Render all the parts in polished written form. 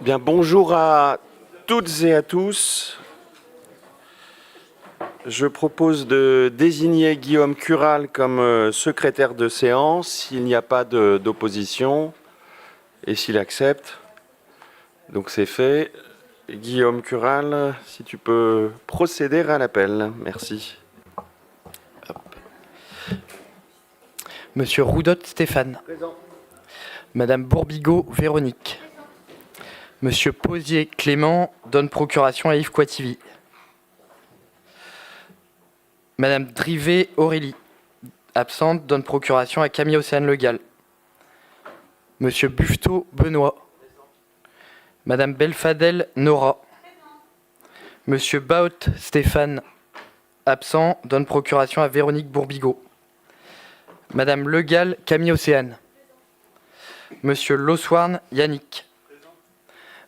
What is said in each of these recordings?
Bien, bonjour à toutes et à tous. Je propose de désigner Guillaume Cural comme secrétaire de séance s'il n'y a pas d'opposition et s'il accepte. Donc c'est fait. Guillaume Cural, si tu peux procéder à l'appel. Merci. Monsieur Roudot Stéphane. Présent. Madame Bourbigo Véronique. Monsieur Posier Clément donne procuration à Yves Coitivi. Madame Drivet Aurélie, absente, donne procuration à Camille Océane Le Gall. Monsieur Buffetot Benoît. Madame Belfadel Nora. Monsieur Baut Stéphane, absent, donne procuration à Véronique Bourbigo. Madame Le Gall Camille Océane. Monsieur Loswarn Yannick.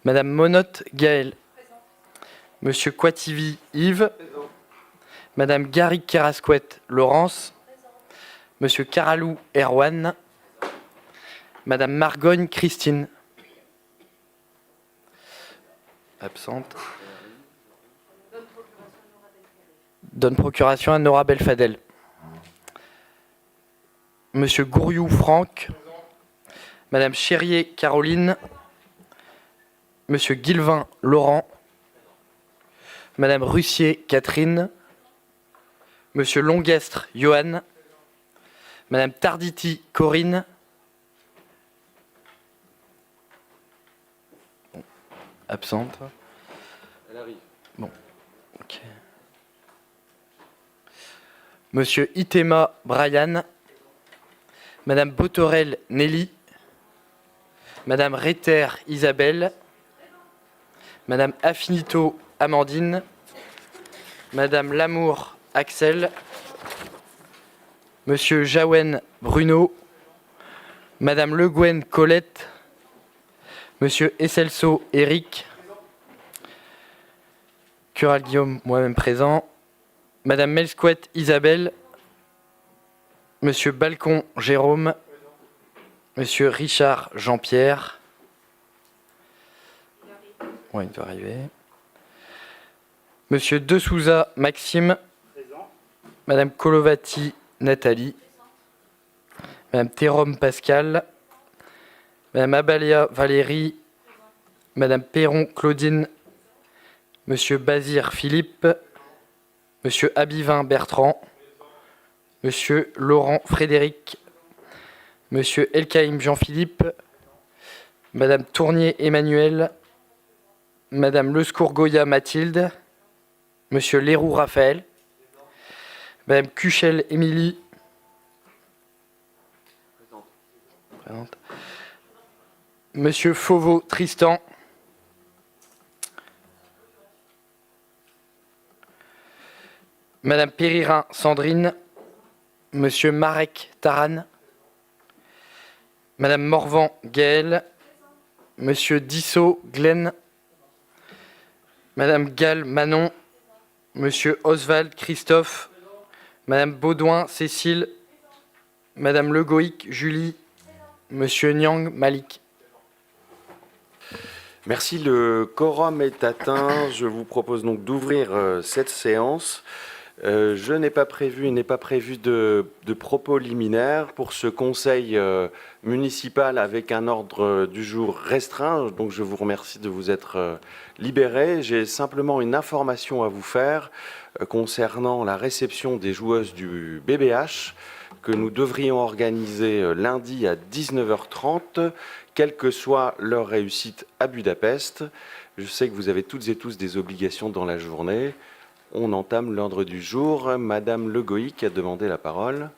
Madame Monotte Gaël. Monsieur Coitivi Yves. Madame Garrigue Kerasquette Laurence. Monsieur Caralou Erwan. Madame Margogne Christine. Absente. Donne procuration à Nora Belfadel. Monsieur Gouriou Franck. Madame Chérier Caroline. Monsieur Guilvin Laurent. Madame Russier Catherine. Monsieur Longuestre Johan. Madame Tarditi Corinne. Bon, absente. Elle arrive. Bon, ok. Monsieur Itema Brian. Madame Botorel Nelly. Madame Retter Isabelle. Madame Affinito Amandine. Madame Lamour Axel. Monsieur Jaouen Bruno. Madame Le Gouen Colette. Monsieur Esselso Eric. Cural Guillaume, moi-même présent. Madame Melsquette Isabelle. Monsieur Balcon Jérôme. Monsieur Richard Jean-Pierre. Oui, il doit arriver. Monsieur De Souza Maxime. Présent. Madame Colovati Nathalie. Madame Thérom Pascal. Madame Abalia Valérie. Madame Perron Claudine. Monsieur Bazir Philippe. Monsieur Abivin Bertrand. Monsieur Laurent Frédéric. Monsieur Elkaïm Jean-Philippe. Madame Tournier Emmanuel. Madame Lescourt-Goya Mathilde. Monsieur Leroux Raphaël. Madame Cuchel Émilie. Présente. Monsieur Fauveau Tristan. Madame Péririn Sandrine. Monsieur Marek Taran. Madame Morvan Gaël. Monsieur Dissot Glenn. Madame Gall Manon. Monsieur Oswald Christophe. Madame Baudouin Cécile. Madame Legoïc Julie. Monsieur Nyang Malik. Merci, le quorum est atteint. Je vous propose donc d'ouvrir cette séance. Je n'ai pas prévu, il n'est pas prévu de propos liminaires pour ce conseil municipal avec un ordre du jour restreint. Donc je vous remercie de vous être libérés. J'ai simplement une information à vous faire concernant la réception des joueuses du BBH que nous devrions organiser lundi à 19h30, quelle que soit leur réussite à Budapest. Je sais que vous avez toutes et tous des obligations dans la journée. On entame l'ordre du jour. Madame Legoïc a demandé la parole.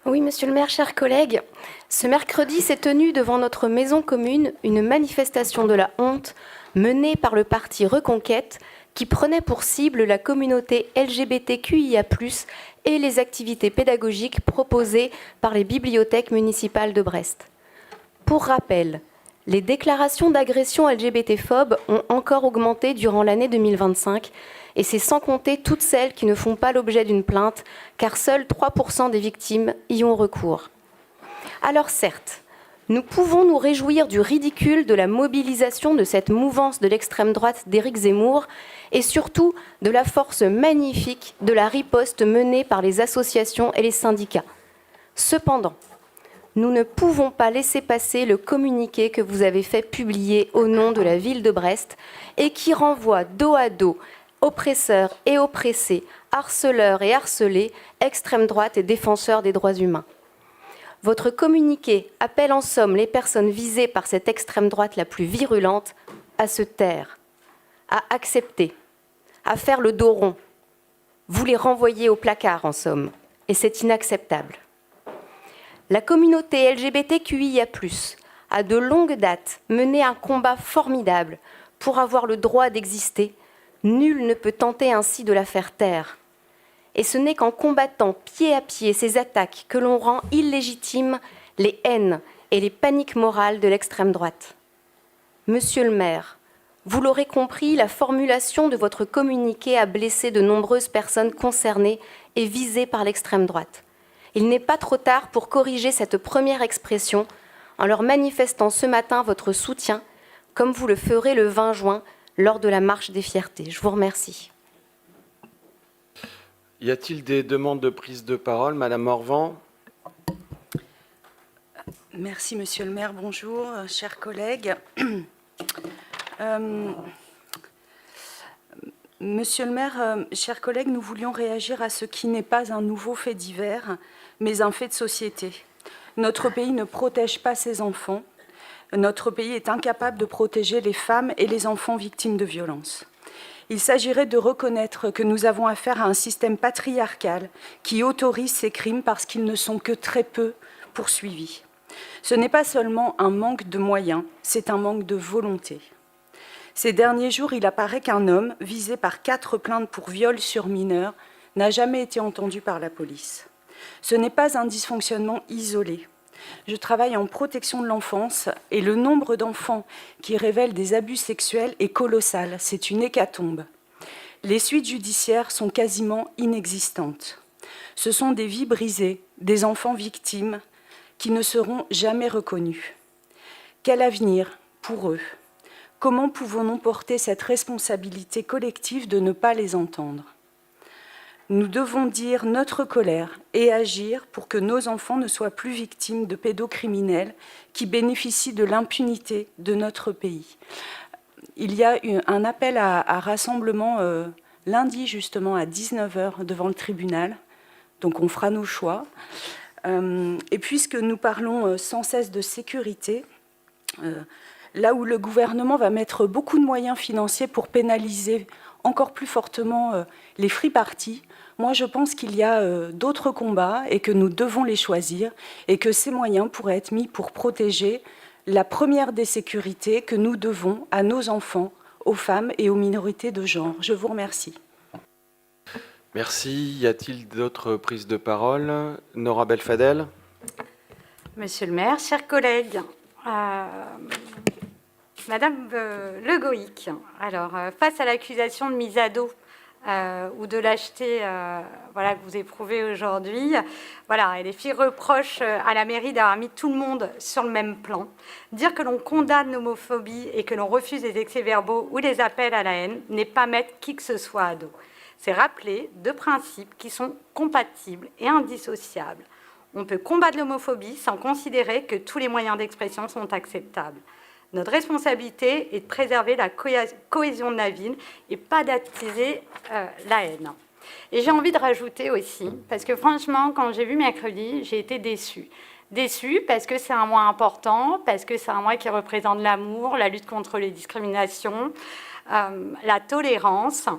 Oui, monsieur le maire, chers collègues, ce mercredi s'est tenue devant notre maison commune une manifestation de la honte menée par le parti Reconquête qui prenait pour cible la communauté LGBTQIA+, et les activités pédagogiques proposées par les bibliothèques municipales de Brest. Pour rappel, les déclarations d'agression LGBT-phobes ont encore augmenté durant l'année 2025, et c'est sans compter toutes celles qui ne font pas l'objet d'une plainte, car seuls 3% des victimes y ont recours. Alors certes, Nous pouvons nous réjouir du ridicule de la mobilisation de cette mouvance de l'extrême droite d'Éric Zemmour et surtout de la force magnifique de la riposte menée par les associations et les syndicats. Cependant, nous ne pouvons pas laisser passer le communiqué que vous avez fait publier au nom de la ville de Brest et qui renvoie dos à dos oppresseurs et oppressés, harceleurs et harcelés, extrême droite et défenseurs des droits humains. Votre communiqué appelle en somme les personnes visées par cette extrême droite la plus virulente à se taire, à accepter, à faire le dos rond. Vous les renvoyez au placard en somme, et c'est inacceptable. La communauté LGBTQIA+, a de longue date mené un combat formidable pour avoir le droit d'exister. Nul ne peut tenter ainsi de la faire taire. Et ce n'est qu'en combattant pied à pied ces attaques que l'on rend illégitimes les haines et les paniques morales de l'extrême droite. Monsieur le maire, vous l'aurez compris, la formulation de votre communiqué a blessé de nombreuses personnes concernées et visées par l'extrême droite. Il n'est pas trop tard pour corriger cette première expression en leur manifestant ce matin votre soutien, comme vous le ferez le 20 juin lors de la marche des fiertés. Je vous remercie. Y a-t-il des demandes de prise de parole? Madame Morvan. Merci, monsieur le maire. Bonjour, chers collègues. Monsieur le maire, chers collègues, nous voulions réagir à ce qui n'est pas un nouveau fait divers, mais un fait de société. Notre pays ne protège pas ses enfants. Notre pays est incapable de protéger les femmes et les enfants victimes de violences. Il s'agirait de reconnaître que nous avons affaire à un système patriarcal qui autorise ces crimes parce qu'ils ne sont que très peu poursuivis. Ce n'est pas seulement un manque de moyens, c'est un manque de volonté. Ces derniers jours, il apparaît qu'un homme, visé par 4 plaintes pour viol sur mineur, n'a jamais été entendu par la police. Ce n'est pas un dysfonctionnement isolé. Je travaille en protection de l'enfance et le nombre d'enfants qui révèlent des abus sexuels est colossal. C'est une hécatombe. Les suites judiciaires sont quasiment inexistantes. Ce sont des vies brisées, des enfants victimes qui ne seront jamais reconnus. Quel avenir pour eux? Comment pouvons-nous porter cette responsabilité collective de ne pas les entendre? Nous devons dire notre colère et agir pour que nos enfants ne soient plus victimes de pédocriminels qui bénéficient de l'impunité de notre pays. Il y a un appel à rassemblement lundi justement à 19h devant le tribunal, donc on fera nos choix. Et puisque nous parlons sans cesse de sécurité, là où le gouvernement va mettre beaucoup de moyens financiers pour pénaliser encore plus fortement les free parties, moi je pense qu'il y a d'autres combats et que nous devons les choisir et que ces moyens pourraient être mis pour protéger la première des sécurités que nous devons à nos enfants, aux femmes et aux minorités de genre. Je vous remercie. Merci. Y a-t-il d'autres prises de parole? Nora Belfadel. Monsieur le maire, chers collègues, Madame Le Goïc, alors face à l'accusation de mise à dos ou de lâcheté voilà, que vous éprouvez aujourd'hui, voilà, et les filles reprochent à la mairie d'avoir mis tout le monde sur le même plan. Dire que l'on condamne l'homophobie et que l'on refuse les excès-verbaux ou les appels à la haine n'est pas mettre qui que ce soit à dos. C'est rappeler 2 principes qui sont compatibles et indissociables. On peut combattre l'homophobie sans considérer que tous les moyens d'expression sont acceptables. Notre responsabilité est de préserver la cohésion de la ville et pas d'attiser la haine. Et j'ai envie de rajouter aussi, parce que franchement, quand j'ai vu mercredi, j'ai été déçue. Déçue parce que c'est un mois important, parce que c'est un mois qui représente l'amour, la lutte contre les discriminations, la tolérance.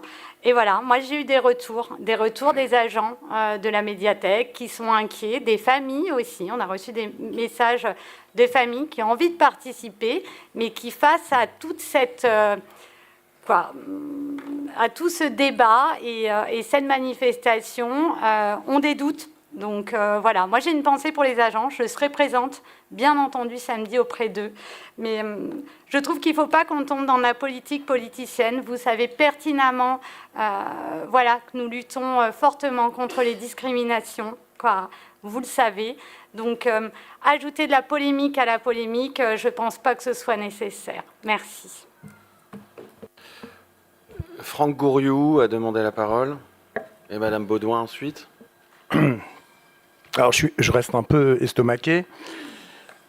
Et voilà, moi j'ai eu des retours des agents de la médiathèque qui sont inquiets, des familles aussi. On a reçu des messages de familles qui ont envie de participer, mais qui face à toute cette, à tout ce débat et cette manifestation ont des doutes. Donc voilà, moi j'ai une pensée pour les agents, je serai présente, bien entendu, samedi auprès d'eux. Mais je trouve qu'il ne faut pas qu'on tombe dans la politique politicienne. Vous savez pertinemment voilà, que nous luttons fortement contre les discriminations, quoi. Vous le savez. Donc, ajouter de la polémique à la polémique, je ne pense pas que ce soit nécessaire. Merci. Franck Gouriou a demandé la parole. Et Madame Baudouin ensuite. Alors, je reste un peu estomaqué.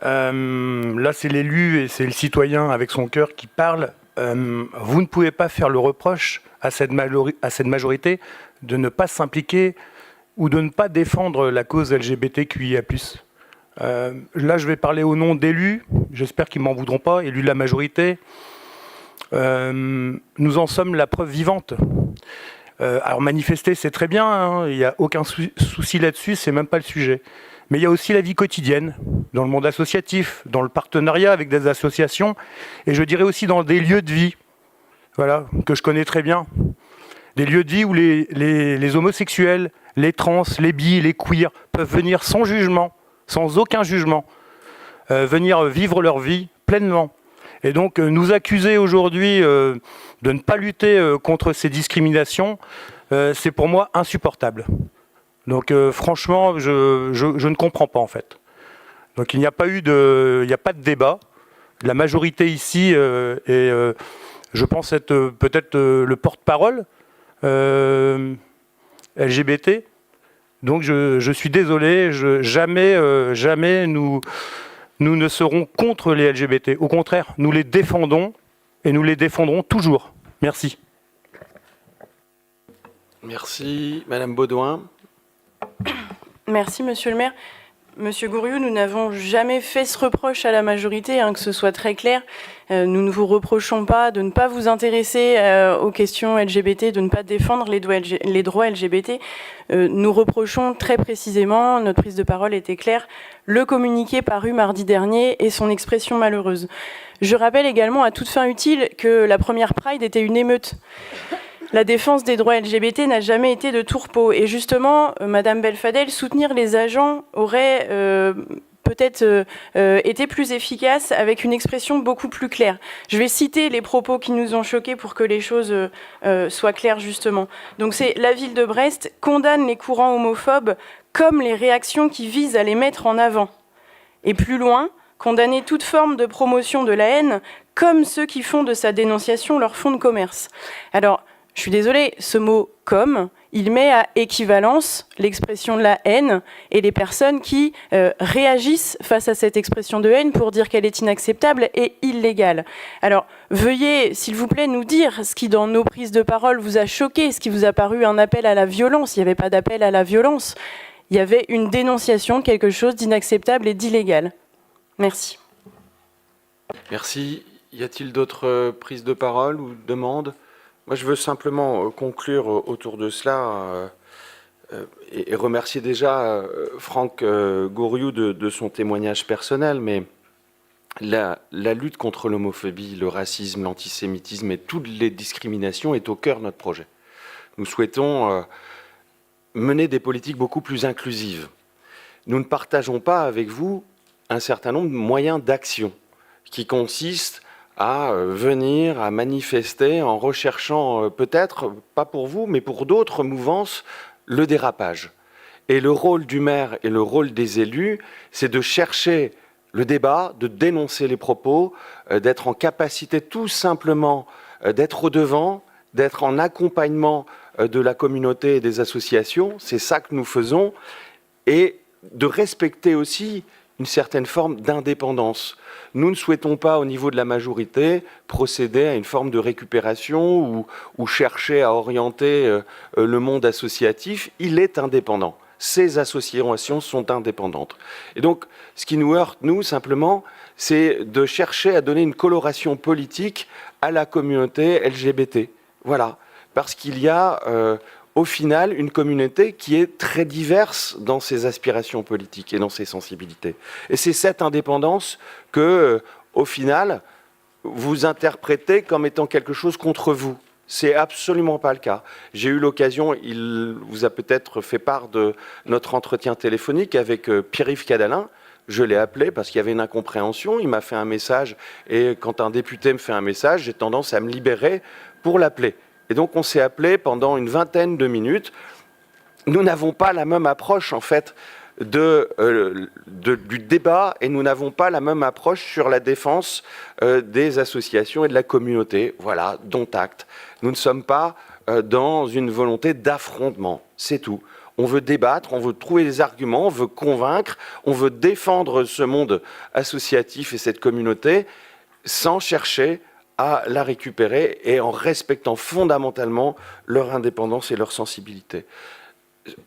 Là, c'est l'élu et c'est le citoyen avec son cœur qui parle. Vous ne pouvez pas faire le reproche à cette majorité de ne pas s'impliquer ou de ne pas défendre la cause LGBTQIA+. Là, je vais parler au nom d'élus. J'espère qu'ils ne m'en voudront pas, élus de la majorité. Nous en sommes la preuve vivante. Alors manifester, c'est très bien, hein, il n'y a aucun souci là-dessus, c'est même pas le sujet. Mais il y a aussi la vie quotidienne, dans le monde associatif, dans le partenariat avec des associations, et je dirais aussi dans des lieux de vie, voilà, que je connais très bien. Des lieux de vie où les homosexuels, les trans, les bi, les queers peuvent venir sans jugement, sans aucun jugement, venir vivre leur vie pleinement. Et donc nous accuser aujourd'hui de ne pas lutter contre ces discriminations, c'est pour moi insupportable. Donc franchement, je ne comprends pas en fait. Donc il n'y a pas de débat. La majorité ici est, je pense, être peut-être le porte-parole LGBT. Donc je suis désolé, jamais nous ne serons contre les LGBT. Au contraire, nous les défendons et nous les défendrons toujours. Merci. Merci. Madame Baudouin. Merci, monsieur le maire. Monsieur Gouriou, nous n'avons jamais fait ce reproche à la majorité, que ce soit très clair. Nous ne vous reprochons pas de ne pas vous intéresser aux questions LGBT, de ne pas défendre les droits LGBT. Nous reprochons très précisément, notre prise de parole était claire, le communiqué paru mardi dernier et son expression malheureuse. Je rappelle également à toute fin utile que la première Pride était une émeute. La défense des droits LGBT n'a jamais été de tourpeau. Et justement, Madame Belfadel, soutenir les agents aurait peut-être été plus efficace avec une expression beaucoup plus claire. Je vais citer les propos qui nous ont choqués pour que les choses soient claires justement. Donc c'est la ville de Brest condamne les courants homophobes comme les réactions qui visent à les mettre en avant. Et plus loin, condamner toute forme de promotion de la haine comme ceux qui font de sa dénonciation leur fonds de commerce. Alors, je suis désolée, ce mot « comme », il met à équivalence l'expression de la haine et les personnes qui réagissent face à cette expression de haine pour dire qu'elle est inacceptable et illégale. Alors, veuillez, s'il vous plaît, nous dire ce qui, dans nos prises de parole, vous a choqué, ce qui vous a paru un appel à la violence. Il n'y avait pas d'appel à la violence. Il y avait une dénonciation de quelque chose d'inacceptable et d'illégal. Merci. Merci. Y a-t-il d'autres prises de parole ou demandes ? Moi, je veux simplement conclure autour de cela et remercier déjà Franck Gouriou de son témoignage personnel, mais la lutte contre l'homophobie, le racisme, l'antisémitisme et toutes les discriminations est au cœur de notre projet. Nous souhaitons mener des politiques beaucoup plus inclusives. Nous ne partageons pas avec vous un certain nombre de moyens d'action qui consistent à venir, à manifester en recherchant peut-être, pas pour vous, mais pour d'autres mouvances, le dérapage. Et le rôle du maire et le rôle des élus, c'est de chercher le débat, de dénoncer les propos, d'être en capacité tout simplement d'être au devant, d'être en accompagnement de la communauté et des associations, c'est ça que nous faisons, et de respecter aussi une certaine forme d'indépendance. Nous ne souhaitons pas, au niveau de la majorité, procéder à une forme de récupération ou chercher à orienter le monde associatif. Il est indépendant. Ces associations sont indépendantes. Et donc, ce qui nous heurte, nous, simplement, c'est de chercher à donner une coloration politique à la communauté LGBT. Voilà. Parce qu'il y a, au final, une communauté qui est très diverse dans ses aspirations politiques et dans ses sensibilités. Et c'est cette indépendance que, au final, vous interprétez comme étant quelque chose contre vous. C'est absolument pas le cas. J'ai eu l'occasion, il vous a peut-être fait part de notre entretien téléphonique avec Pierre-Yves Cadalin. Je l'ai appelé parce qu'il y avait une incompréhension. Il m'a fait un message et quand un député me fait un message, j'ai tendance à me libérer pour l'appeler. Et donc on s'est appelé pendant une vingtaine de minutes nous n'avons pas la même approche, en fait, du débat, et nous n'avons pas la même approche sur la défense des associations et de la communauté. Voilà, dont acte. Nous ne sommes pas dans une volonté d'affrontement, c'est tout. On veut débattre, on veut trouver des arguments, on veut convaincre, on veut défendre ce monde associatif et cette communauté sans chercher à la récupérer et en respectant fondamentalement leur indépendance et leur sensibilité.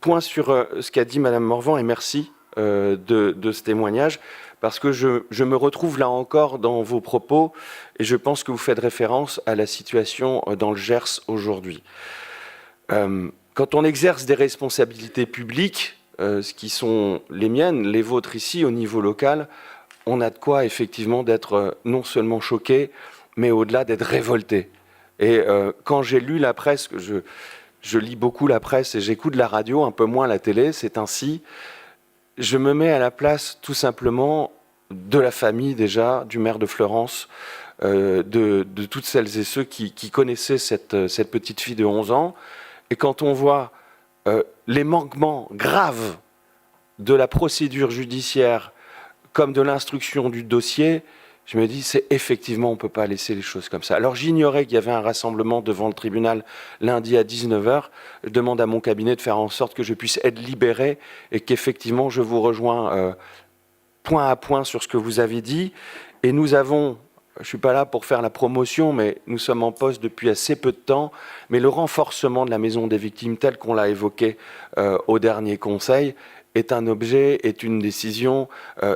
Point sur ce qu'a dit Madame Morvan, et merci de ce témoignage, parce que je me retrouve là encore dans vos propos, et je pense que vous faites référence à la situation dans le Gers aujourd'hui. Quand on exerce des responsabilités publiques, ce qui sont les miennes, les vôtres ici, au niveau local, on a de quoi effectivement d'être non seulement choqué, mais au-delà d'être révolté. Et quand j'ai lu la presse, que je lis beaucoup la presse et j'écoute la radio, un peu moins la télé, c'est ainsi, je me mets à la place tout simplement de la famille déjà, du maire de Fleurance, de toutes celles et ceux qui connaissaient cette petite fille de 11 ans. Et quand on voit les manquements graves de la procédure judiciaire comme de l'instruction du dossier, je me dis, c'est effectivement, on ne peut pas laisser les choses comme ça. Alors j'ignorais qu'il y avait un rassemblement devant le tribunal lundi à 19h. Je demande à mon cabinet de faire en sorte que je puisse être libéré et qu'effectivement je vous rejoins point à point sur ce que vous avez dit. Et nous avons... Je ne suis pas là pour faire la promotion, mais nous sommes en poste depuis assez peu de temps. Mais le renforcement de la maison des victimes, tel qu'on l'a évoqué au dernier conseil, est un objet, est une décision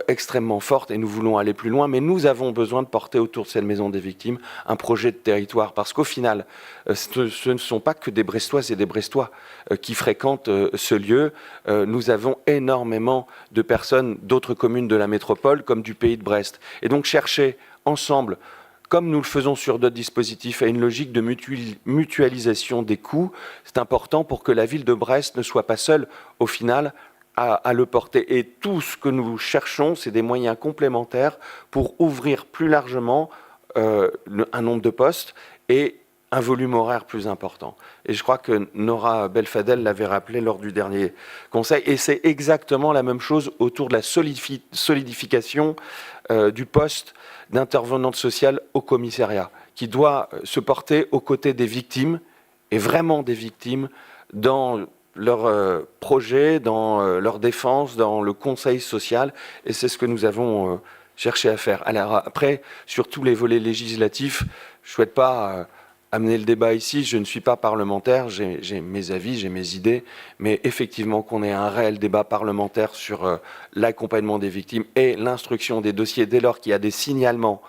extrêmement forte, et nous voulons aller plus loin. Mais nous avons besoin de porter autour de cette maison des victimes un projet de territoire. Parce qu'au final, ce ne sont pas que des Brestoises et des Brestois qui fréquentent ce lieu. Nous avons énormément de personnes d'autres communes de la métropole, comme du pays de Brest. Et donc chercher ensemble, comme nous le faisons sur d'autres dispositifs, à une logique de mutualisation des coûts, c'est important pour que la ville de Brest ne soit pas seule, au final, à le porter. Et tout ce que nous cherchons, c'est des moyens complémentaires pour ouvrir plus largement un nombre de postes et un volume horaire plus important. Et je crois que Nora Belfadel l'avait rappelé lors du dernier conseil. Et c'est exactement la même chose autour de la solidification du poste d'intervenante sociale au commissariat, qui doit se porter aux côtés des victimes, et vraiment des victimes, dans leur projet, dans leur défense, dans le conseil social. Et c'est ce que nous avons cherché à faire. Alors après, sur tous les volets législatifs, je ne souhaite pas... amener le débat ici, je ne suis pas parlementaire, j'ai mes avis, j'ai mes idées, mais effectivement qu'on ait un réel débat parlementaire sur l'accompagnement des victimes et l'instruction des dossiers dès lors qu'il y a des signalements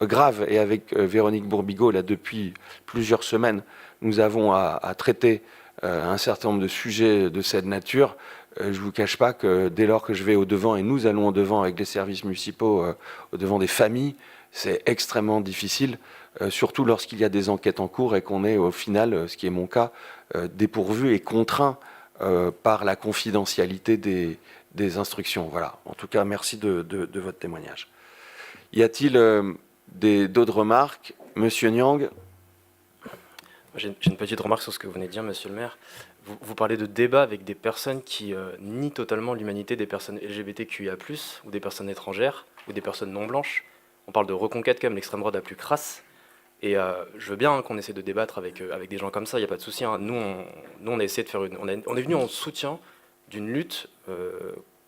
graves. Et avec Véronique Bourbigo, là depuis plusieurs semaines, nous avons à traiter un certain nombre de sujets de cette nature. Je ne vous cache pas que dès lors que je vais au-devant, et nous allons au-devant avec les services municipaux, au-devant des familles, c'est extrêmement difficile. Surtout lorsqu'il y a des enquêtes en cours et qu'on est au final, ce qui est mon cas, dépourvu et contraint par la confidentialité des instructions. Voilà. En tout cas, merci de votre témoignage. Y a-t-il d'autres remarques? Monsieur Niang? J'ai une petite remarque sur ce que vous venez de dire, monsieur le maire. Vous parlez de débat avec des personnes qui nient totalement l'humanité des personnes LGBTQIA+, ou des personnes étrangères, ou des personnes non blanches. On parle de reconquête comme l'extrême droite la plus crasse. Et je veux bien qu'on essaie de débattre avec des gens comme ça, il n'y a pas de souci. Hein. Nous, on a essayé de faire on est venu en soutien d'une lutte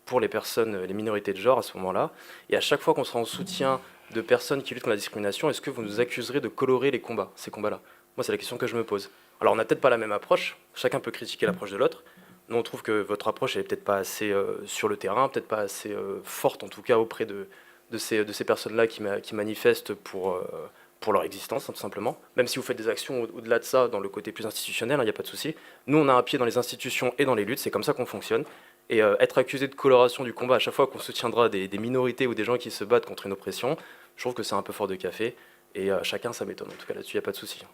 pour les personnes, les minorités de genre à ce moment-là. Et à chaque fois qu'on sera en soutien de personnes qui luttent contre la discrimination, est-ce que vous nous accuserez de colorer les combats, ces combats-là? Moi, c'est la question que je me pose. Alors, on n'a peut-être pas la même approche, chacun peut critiquer l'approche de l'autre. Nous, on trouve que votre approche n'est peut-être pas assez sur le terrain, peut-être pas assez forte, en tout cas, auprès de ces personnes-là qui manifestent pour leur existence, tout simplement. Même si vous faites des actions au-delà de ça, dans le côté plus institutionnel, il n'y a pas de souci. Nous, on a un pied dans les institutions et dans les luttes, c'est comme ça qu'on fonctionne. Et être accusé de coloration du combat à chaque fois qu'on soutiendra des minorités ou des gens qui se battent contre une oppression, je trouve que c'est un peu fort de café. Et chacun, ça m'étonne. En tout cas, là-dessus, il n'y a pas de souci.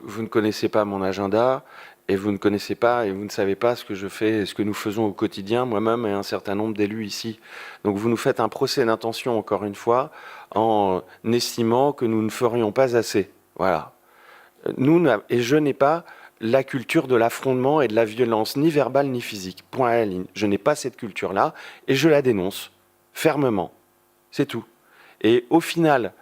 Vous ne connaissez pas mon agenda, et vous ne connaissez pas et vous ne savez pas ce que je fais et ce que nous faisons au quotidien, moi-même et un certain nombre d'élus ici. Donc vous nous faites un procès d'intention, encore une fois, en estimant que nous ne ferions pas assez. Voilà. Et je n'ai pas la culture de l'affrontement et de la violence, ni verbale ni physique. Point à la ligne. Je n'ai pas cette culture-là et je la dénonce fermement. C'est tout. Et au final,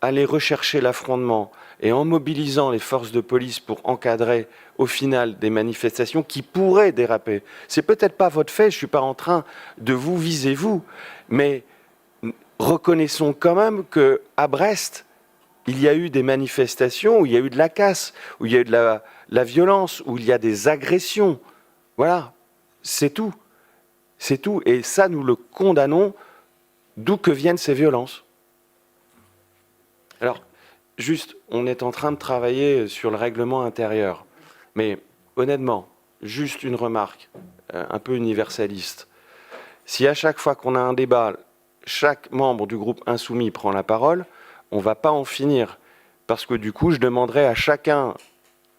aller rechercher l'affrontement et en mobilisant les forces de police pour encadrer au final des manifestations qui pourraient déraper. C'est peut-être pas votre fait, je suis pas en train de vous viser vous, mais reconnaissons quand même que à Brest, il y a eu des manifestations où il y a eu de la casse, où il y a eu de la violence, où il y a des agressions. Voilà, c'est tout. C'est tout. Et ça, nous le condamnons, d'où que viennent ces violences. Alors, juste, on est en train de travailler sur le règlement intérieur. Mais honnêtement, juste une remarque un peu universaliste. Si à chaque fois qu'on a un débat, chaque membre du groupe insoumis prend la parole, on ne va pas en finir. Parce que du coup, je demanderai à chacun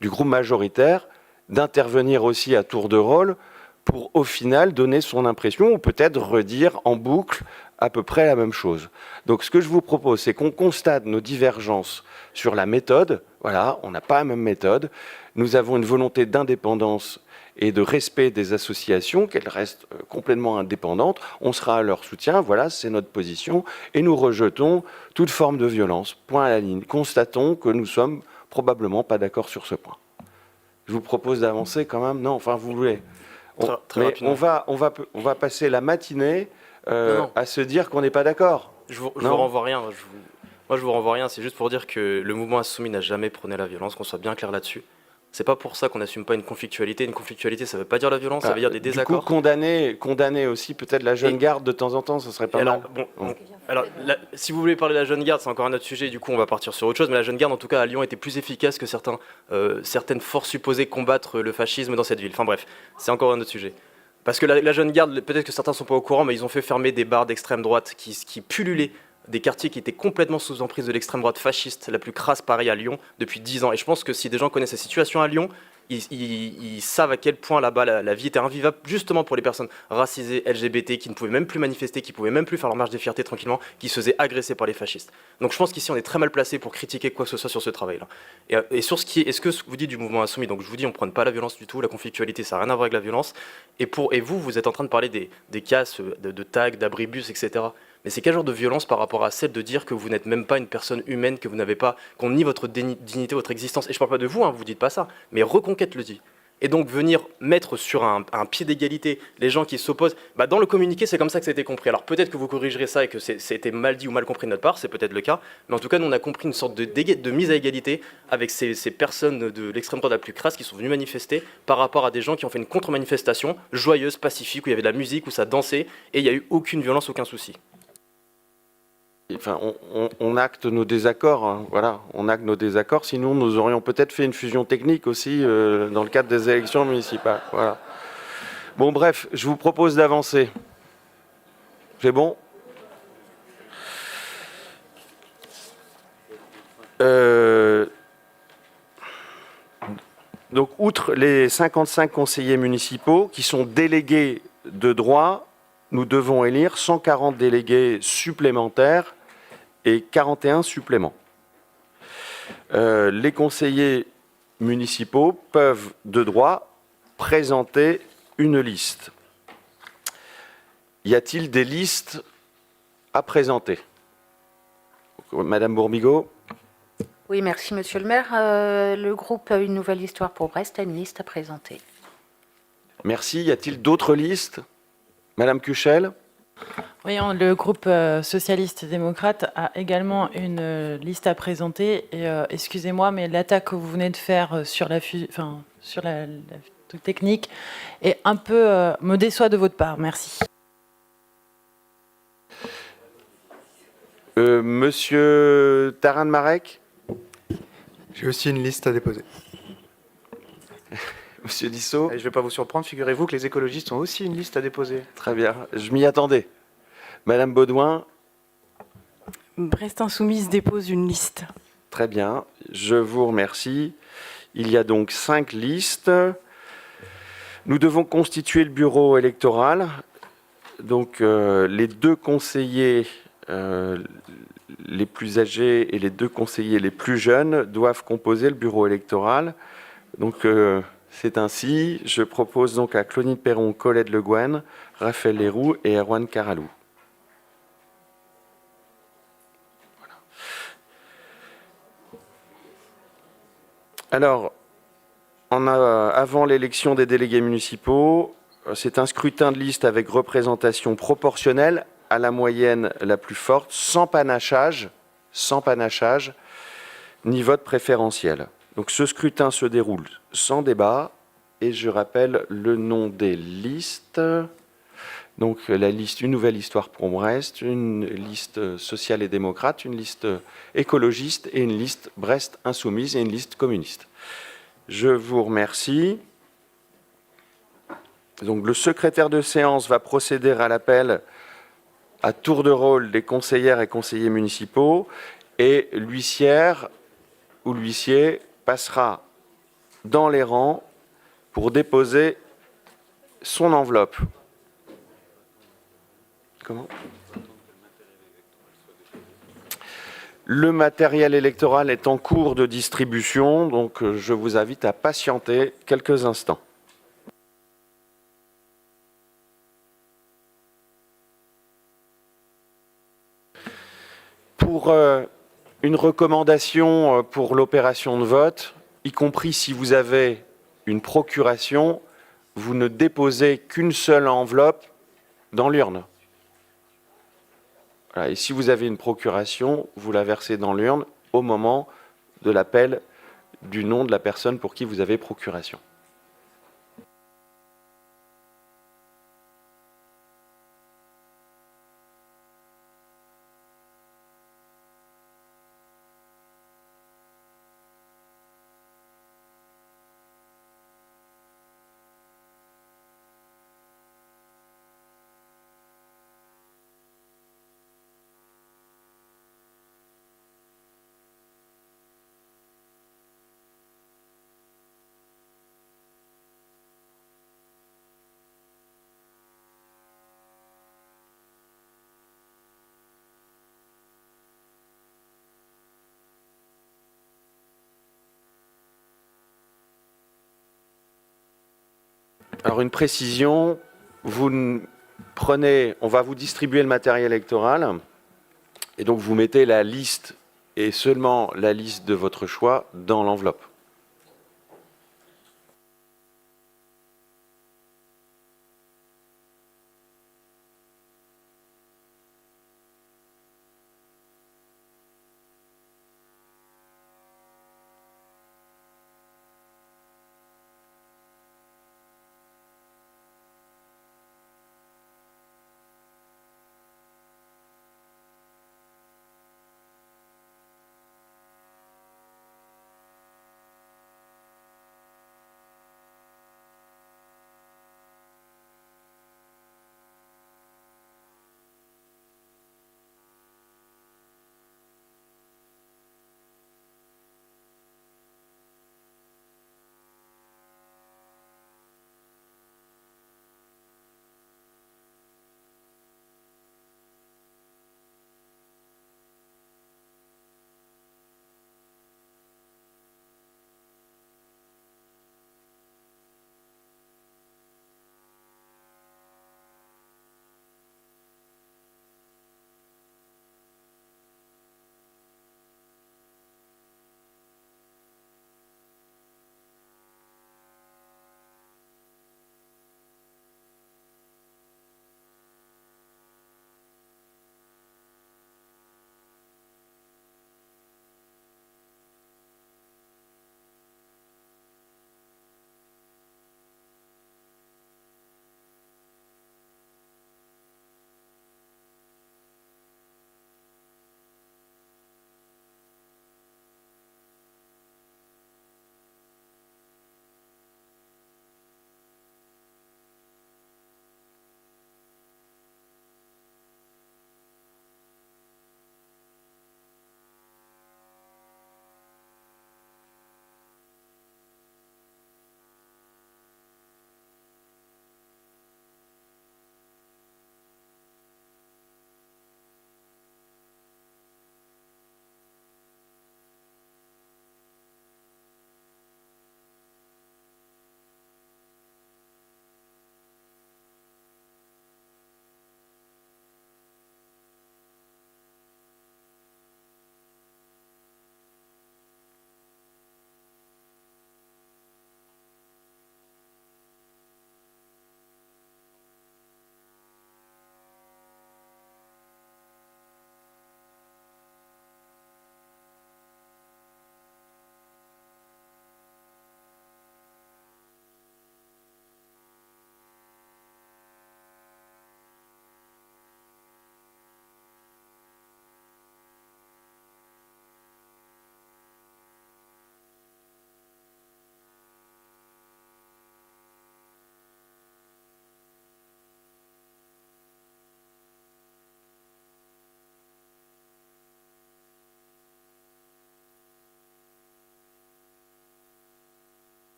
du groupe majoritaire d'intervenir aussi à tour de rôle pour au final donner son impression ou peut-être redire en boucle à peu près la même chose. Donc ce que je vous propose, c'est qu'on constate nos divergences sur la méthode. Voilà, on n'a pas la même méthode. Nous avons une volonté d'indépendance et de respect des associations, qu'elles restent complètement indépendantes. On sera à leur soutien, voilà, c'est notre position. Et nous rejetons toute forme de violence. Point à la ligne. Constatons que nous sommes probablement pas d'accord sur ce point. Je vous propose d'avancer quand même. Non, enfin, vous voulez. Mais on va passer la matinée à se dire qu'on n'est pas d'accord. Je vous renvoie rien. Moi, je vous renvoie rien. C'est juste pour dire que le mouvement insoumis n'a jamais prôné la violence, qu'on soit bien clair là-dessus. C'est pas pour ça qu'on n'assume pas une conflictualité. Une conflictualité, ça veut pas dire la violence, ça veut dire des désaccords. Du coup, condamner aussi peut-être la jeune garde de temps en temps, ce serait pas mal. Alors, si vous voulez parler de la jeune garde, c'est encore un autre sujet, du coup on va partir sur autre chose, mais la jeune garde en tout cas à Lyon était plus efficace que certaines forces supposées combattre le fascisme dans cette ville. Enfin bref, c'est encore un autre sujet. Parce que la jeune garde, peut-être que certains ne sont pas au courant, mais ils ont fait fermer des bars d'extrême droite qui pullulaient des quartiers qui étaient complètement sous emprise de l'extrême droite fasciste, la plus crasse pareil à Lyon, depuis 10 ans. Et je pense que si des gens connaissent la situation à Lyon, ils savent à quel point là-bas la vie était invivable, justement pour les personnes racisées, LGBT, qui ne pouvaient même plus manifester, qui ne pouvaient même plus faire leur marche des fiertés tranquillement, qui se faisaient agresser par les fascistes. Donc je pense qu'ici on est très mal placé pour critiquer quoi que ce soit sur ce travail-là. Et sur ce que vous dites du mouvement insoumis, donc je vous dis, on ne prône pas la violence du tout, la conflictualité, ça n'a rien à voir avec la violence. Et vous êtes en train de parler des casses, de tags, d'abribus, etc. Mais c'est quel genre de violence par rapport à celle de dire que vous n'êtes même pas une personne humaine, que vous n'avez pas, qu'on nie votre dignité, votre existence. Et je parle pas de vous, vous dites pas ça, mais Reconquête le dit. Et donc venir mettre sur un pied d'égalité les gens qui s'opposent, dans le communiqué c'est comme ça que ça a été compris. Alors peut-être que vous corrigerez ça et que c'était mal dit ou mal compris de notre part, c'est peut-être le cas, mais en tout cas nous on a compris une sorte de mise à égalité avec ces personnes de l'extrême droite la plus crasse qui sont venues manifester par rapport à des gens qui ont fait une contre-manifestation joyeuse, pacifique, où il y avait de la musique, où ça dansait, et il n'y a eu aucune violence, aucun souci. Enfin, on acte nos désaccords, hein, voilà, on acte nos désaccords, sinon nous aurions peut-être fait une fusion technique aussi dans le cadre des élections municipales. Voilà. Bon, bref, je vous propose d'avancer. C'est bon ? Donc, outre les 55 conseillers municipaux qui sont délégués de droit, nous devons élire 140 délégués supplémentaires et 41 suppléments. Les conseillers municipaux peuvent de droit présenter une liste. Y a-t-il des listes à présenter ? Madame Bourbigo ? Oui, merci Monsieur le maire. Le groupe Une nouvelle histoire pour Brest a une liste à présenter. Merci. Y a-t-il d'autres listes ? Madame Cuchel ? Oui, le groupe socialiste et démocrate a également une liste à présenter. Et excusez-moi, mais l'attaque que vous venez de faire sur la technique est un peu me déçoit de votre part. Merci. Monsieur Taran-Marek ? J'ai aussi une liste à déposer. Monsieur Dissot ? Je ne vais pas vous surprendre, figurez-vous que les écologistes ont aussi une liste à déposer. Très bien, je m'y attendais. Madame Baudouin ? Brest Insoumise dépose une liste. Très bien, je vous remercie. Il y a donc 5 listes. Nous devons constituer le bureau électoral. Donc les 2 conseillers les plus âgés et les 2 conseillers les plus jeunes doivent composer le bureau électoral. Donc, c'est ainsi. Je propose donc à Claudine Perron, Colette Le Guen, Raphaël Leroux et Erwan Karalou. Voilà. Alors, avant l'élection des délégués municipaux, c'est un scrutin de liste avec représentation proportionnelle à la moyenne la plus forte, sans panachage, ni vote préférentiel. Donc ce scrutin se déroule sans débat et je rappelle le nom des listes. Donc la liste Une nouvelle histoire pour Brest, une liste sociale et démocrate, une liste écologiste et une liste Brest insoumise et une liste communiste. Je vous remercie. Donc le secrétaire de séance va procéder à l'appel à tour de rôle des conseillères et conseillers municipaux et l'huissière ou l'huissier passera dans les rangs pour déposer son enveloppe. Comment ? Le matériel électoral est en cours de distribution, donc je vous invite à patienter quelques instants. Pour une recommandation pour l'opération de vote, y compris si vous avez une procuration, vous ne déposez qu'une seule enveloppe dans l'urne. Voilà, et si vous avez une procuration, vous la versez dans l'urne au moment de l'appel du nom de la personne pour qui vous avez procuration. Alors une précision, on va vous distribuer le matériel électoral et donc vous mettez la liste et seulement la liste de votre choix dans l'enveloppe.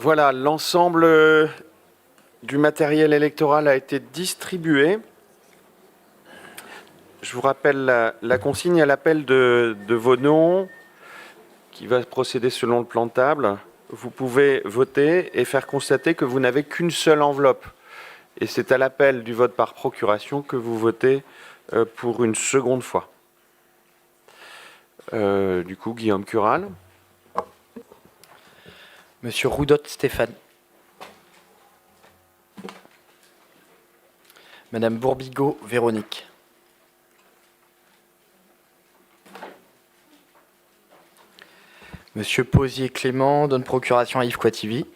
Voilà, l'ensemble du matériel électoral a été distribué. Je vous rappelle la consigne à l'appel de vos noms qui va procéder selon le plan de table. Vous pouvez voter et faire constater que vous n'avez qu'une seule enveloppe. Et c'est à l'appel du vote par procuration que vous votez pour une seconde fois. Du coup, Guillaume Cural. Monsieur Roudot Stéphane. Madame Bourbigo Véronique. Monsieur Posier Clément donne procuration à Yves Quativi.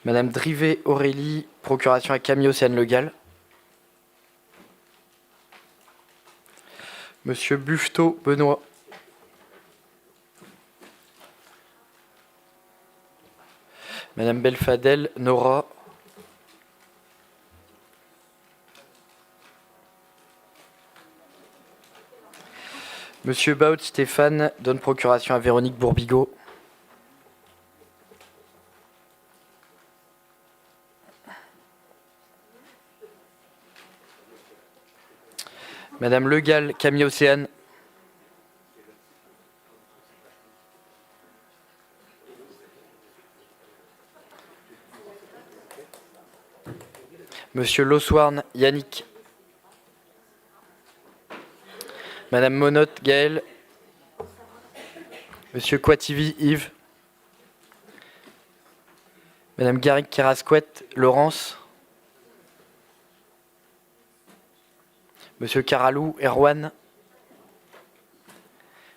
Madame Drivet Aurélie, procuration à Camille Océane Le Gall. Monsieur Buffetot Benoît. Madame Belfadel Nora. Monsieur Baud Stéphane donne procuration à Véronique Bourbigo. Madame Le Gall Camille Océane. Monsieur Loswarn Yannick. Madame Monotte Gaël. Monsieur Quativi Yves. Madame Garrigue-Carrasquette Laurence. Monsieur Caralou Erwan.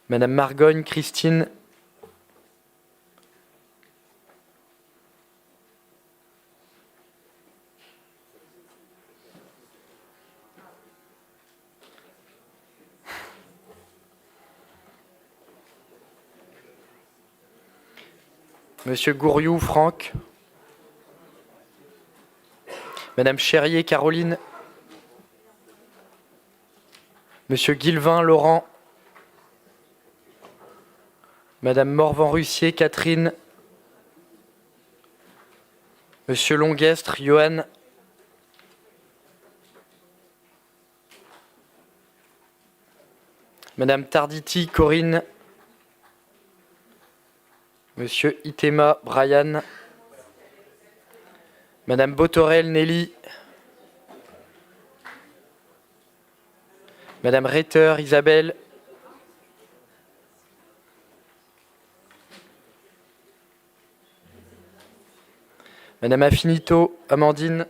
Madame Margogne Christine. Monsieur Gouriou Franck. Madame Cherrier Caroline. Monsieur Guilvin Laurent. Madame Morvan-Russier Catherine. Monsieur Longuestre Johan. Madame Tarditi Corinne. Monsieur Itema Brian. Madame Botorel Nelly. Madame Retter Isabelle. Madame Affinito Amandine.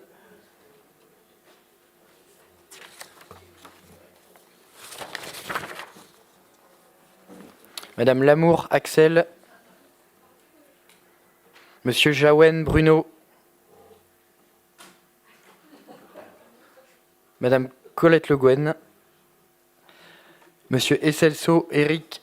Madame Lamour Axel. Monsieur Jaouen Bruno. Madame Colette Le Guen. Monsieur Esselso Eric.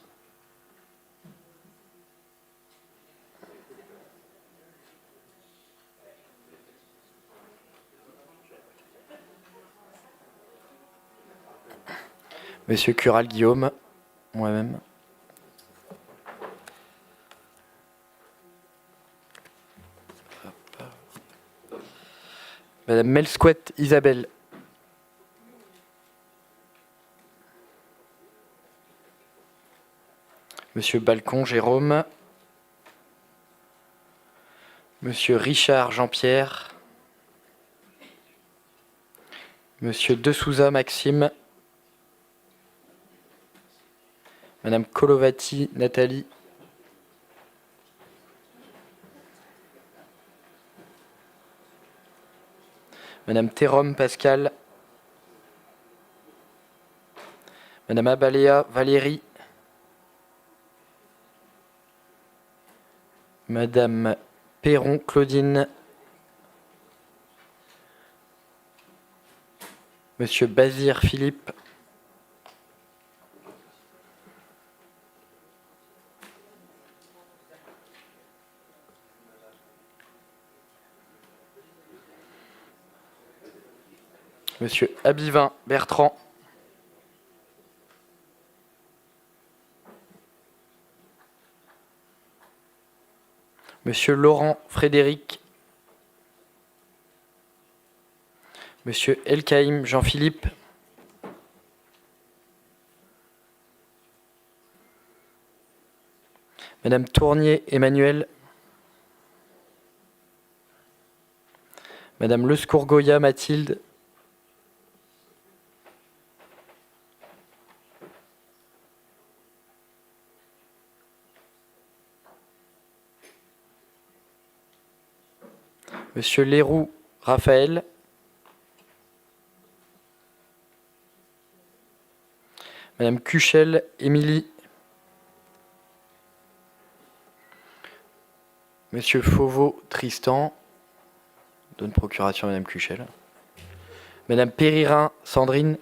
Monsieur Cural Guillaume. Moi-même. Madame Melsquette Isabelle. Monsieur Balcon Jérôme. Monsieur Richard Jean-Pierre. Monsieur De Souza Maxime. Madame Colovati Nathalie. Madame Thérom Pascal. Madame Abaléa Valérie. Madame Perron Claudine. Monsieur Bazir Philippe. Monsieur Abivin Bertrand. Monsieur Laurent Frédéric. Monsieur Elkaïm Jean-Philippe. Madame Tournier Emmanuel. Madame Lescourgoya Mathilde. Monsieur Leroux Raphaël. Madame Cuchel Émilie. Monsieur Fauveau Tristan. Donne procuration à Madame Cuchel. Madame Péririn Sandrine.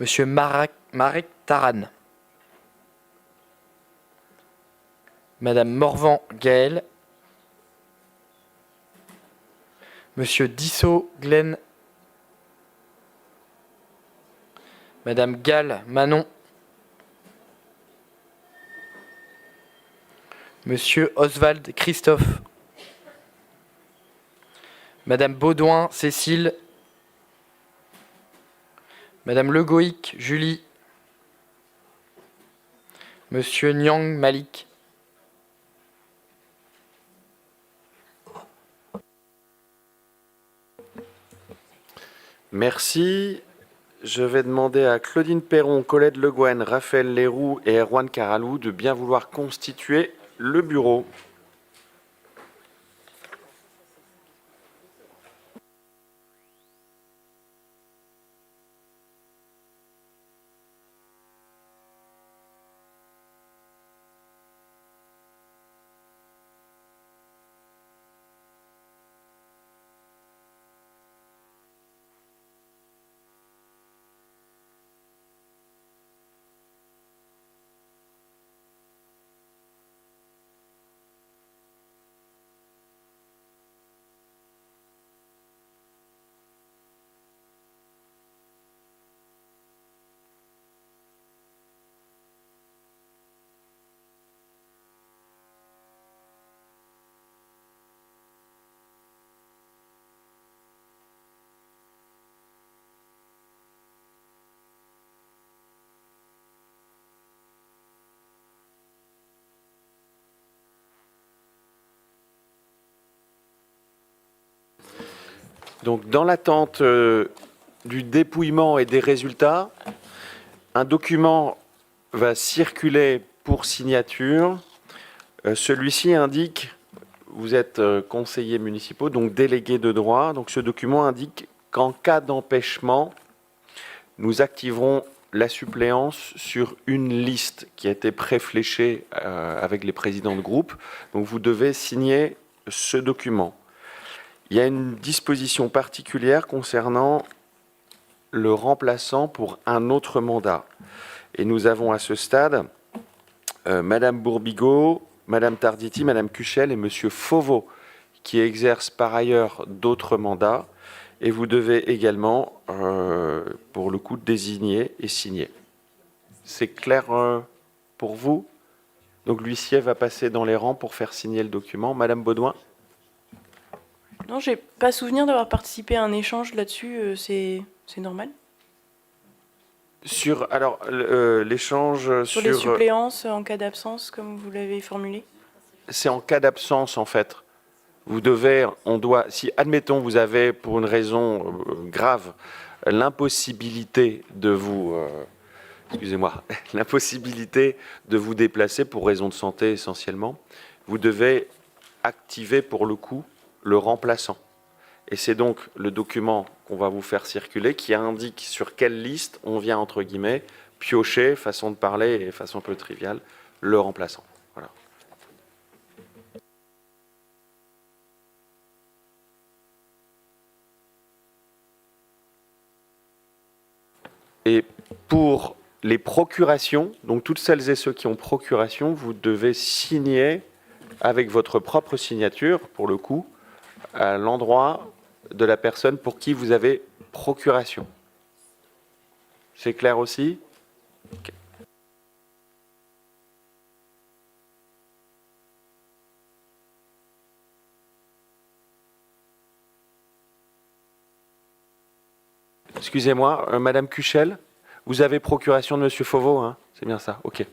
Monsieur Marek Taran. Madame Morvan Gaël. Monsieur Dissot Glenn. Madame Gall Manon. Monsieur Oswald Christophe. Madame Baudouin Cécile. Madame Legoïc Julie. Monsieur Nyang Malik. Merci. Je vais demander à Claudine Perron, Colette Le Guen, Raphaël Leroux et Erwan Karalou de bien vouloir constituer le bureau. Donc, dans l'attente du dépouillement et des résultats, un document va circuler pour signature. Celui-ci indique, vous êtes conseillers municipaux, donc délégués de droit. Donc, ce document indique qu'en cas d'empêchement, nous activerons la suppléance sur une liste qui a été préfléchée avec les présidents de groupe. Donc, vous devez signer ce document. Il y a une disposition particulière concernant le remplaçant pour un autre mandat. Et nous avons à ce stade Madame Bourbigo, Madame Tarditi, Madame Cuchel et Monsieur Fauveau qui exercent par ailleurs d'autres mandats. Et vous devez également, pour le coup, désigner et signer. C'est clair pour vous? Donc l'huissier va passer dans les rangs pour faire signer le document. Madame Baudouin? Non, j'ai pas souvenir d'avoir participé à un échange là-dessus, c'est normal. Sur l'échange Sur les suppléances en cas d'absence, comme vous l'avez formulé. C'est en cas d'absence, en fait. Vous devez, si, admettons, vous avez, pour une raison grave, l'impossibilité de vous... l'impossibilité de vous déplacer pour raison de santé essentiellement, vous devez activer pour le coup le remplaçant. Et c'est donc le document qu'on va vous faire circuler qui indique sur quelle liste on vient, entre guillemets, piocher, façon de parler et façon un peu triviale, le remplaçant. Voilà. Et pour les procurations, donc toutes celles et ceux qui ont procuration, vous devez signer avec votre propre signature, pour le coup, à l'endroit de la personne pour qui vous avez procuration. C'est clair aussi? Okay. Excusez-moi, Madame Cuchel, vous avez procuration de Monsieur Fauveau, hein? C'est bien ça, ok.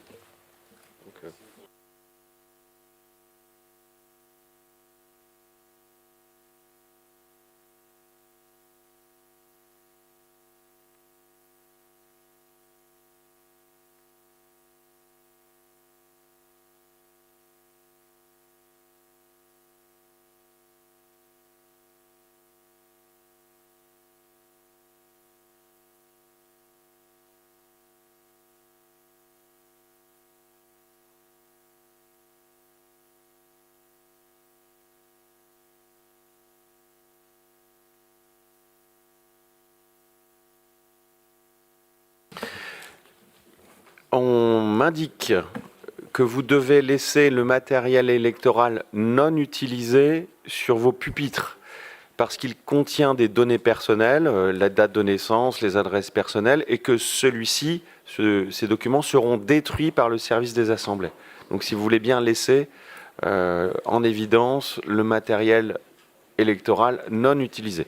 On m'indique que vous devez laisser le matériel électoral non utilisé sur vos pupitres parce qu'il contient des données personnelles, la date de naissance, les adresses personnelles, et que ces documents seront détruits par le service des assemblées. Donc si vous voulez bien laisser en évidence le matériel électoral non utilisé.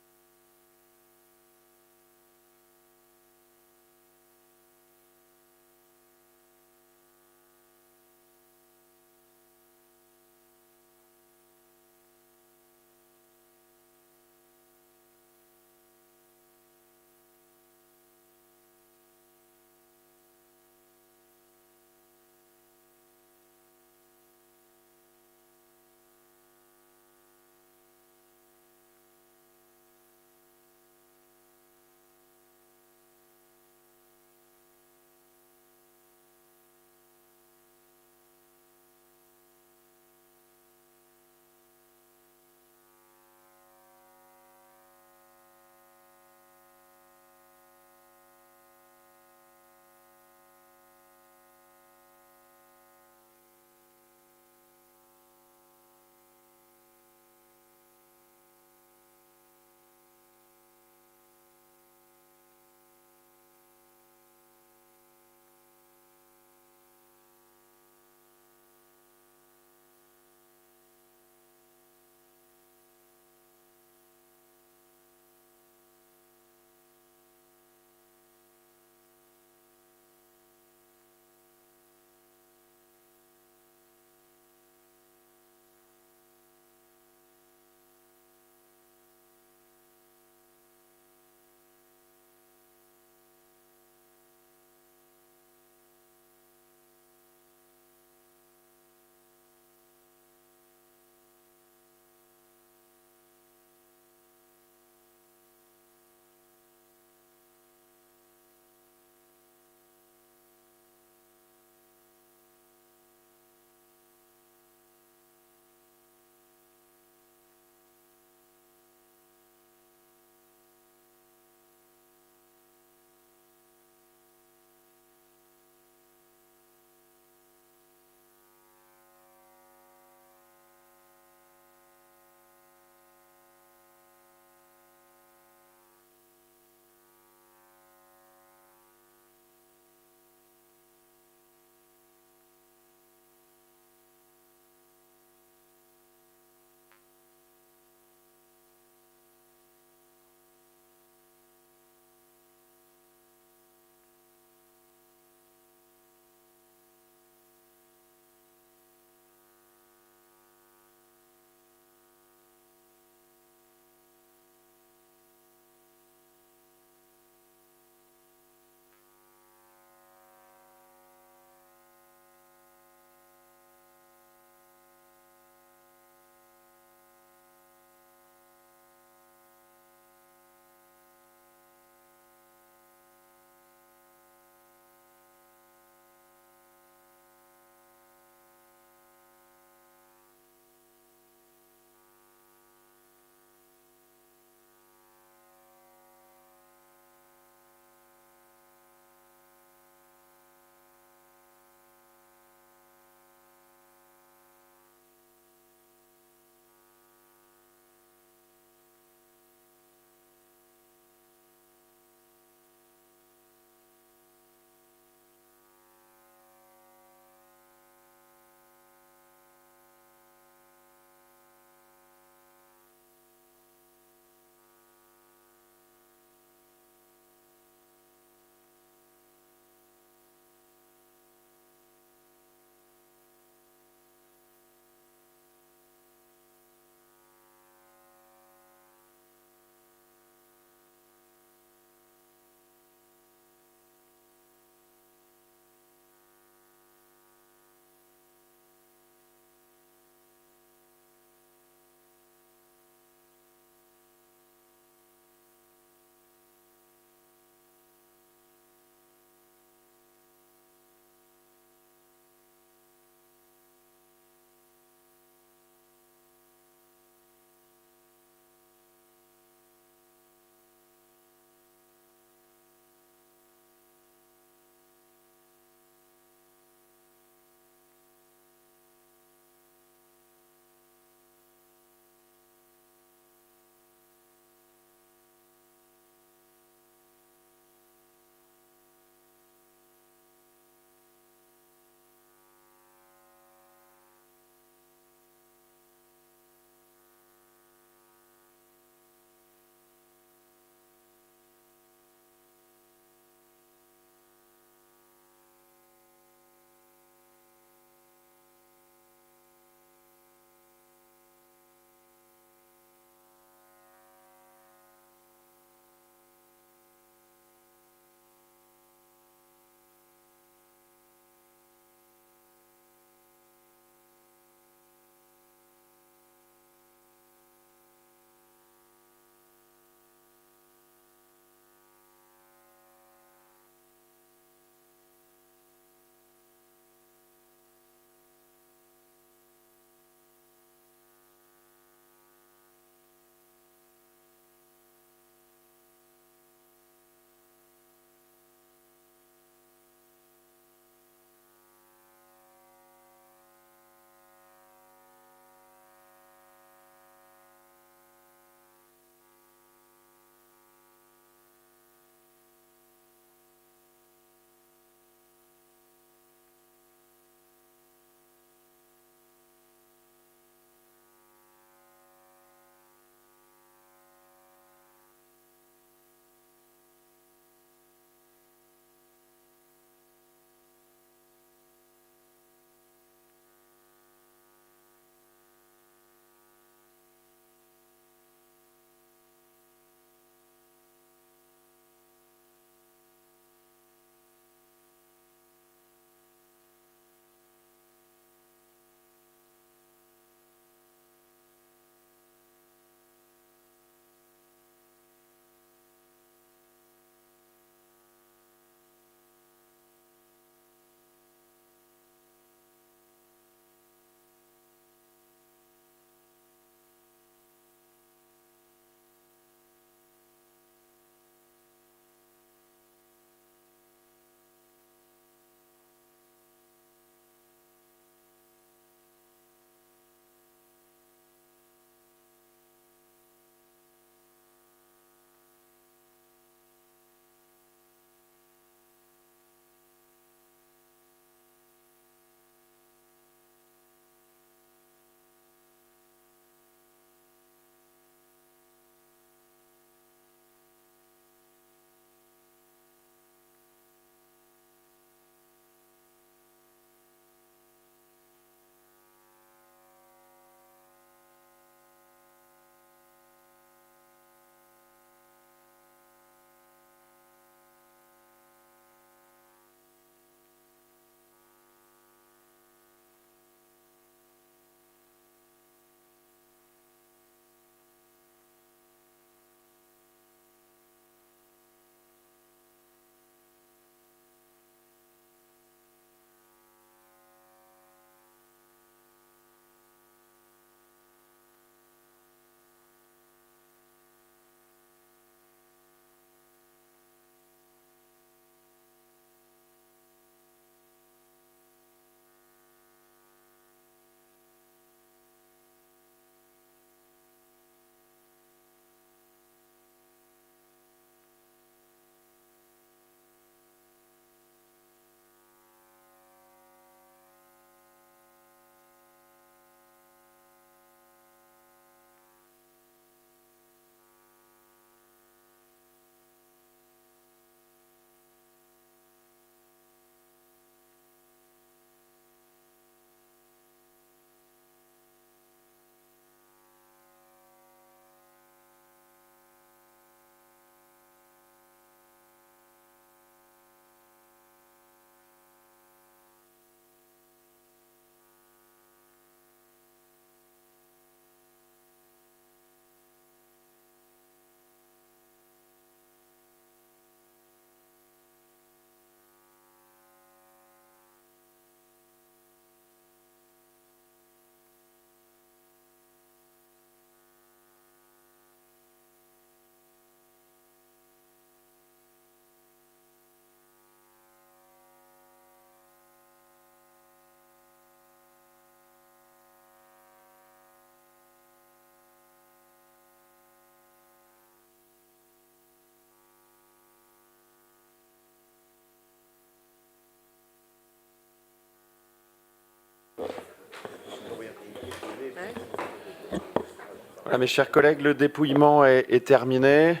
Voilà, mes chers collègues, le dépouillement est terminé.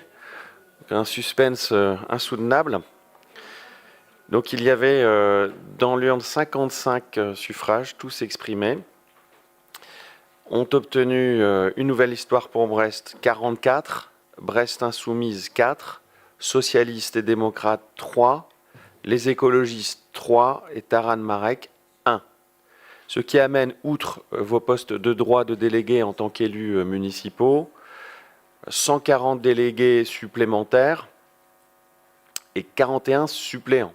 Un suspense insoutenable. Donc il y avait dans l'urne 55 suffrages, tous exprimés. Ont obtenu une nouvelle histoire pour Brest 44, Brest Insoumise 4, Socialistes et démocrates 3, les écologistes 3 et Taran Marek 1. Ce qui amène, outre vos postes de droit de délégués en tant qu'élus municipaux, 140 délégués supplémentaires et 41 suppléants.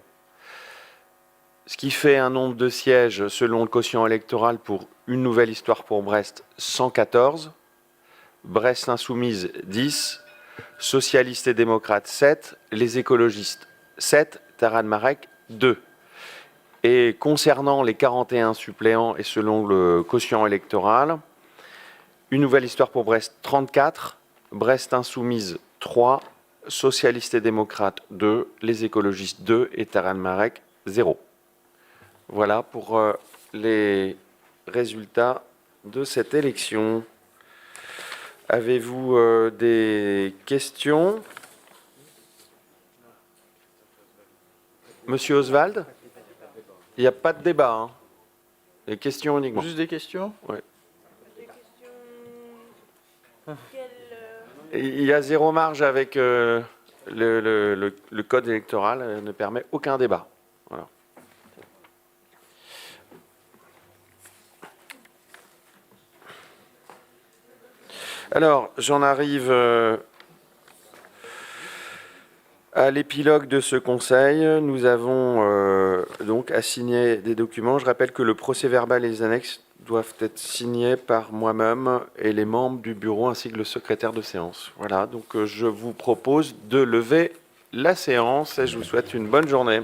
Ce qui fait un nombre de sièges selon le quotient électoral pour une nouvelle histoire pour Brest 114, Brest Insoumise 10, Socialistes et démocrates 7, les écologistes 7, Taran Marek 2. Et concernant les 41 suppléants et selon le quotient électoral, une nouvelle histoire pour Brest 34, Brest Insoumise 3, Socialistes et démocrates 2, les écologistes 2 et Taran Marek 0. Voilà pour les résultats de cette élection. Avez-vous des questions? Monsieur Oswald? Il n'y a pas de débat. Hein. Des questions uniquement. Juste des questions? Ouais. Il y a zéro marge avec le code électoral, ne permet aucun débat. Voilà. Alors, j'en arrive à l'épilogue de ce conseil. Nous avons donc à signer des documents. Je rappelle que le procès-verbal et les annexes doivent être signés par moi-même et les membres du bureau ainsi que le secrétaire de séance. Voilà, donc je vous propose de lever la séance et je vous souhaite une bonne journée.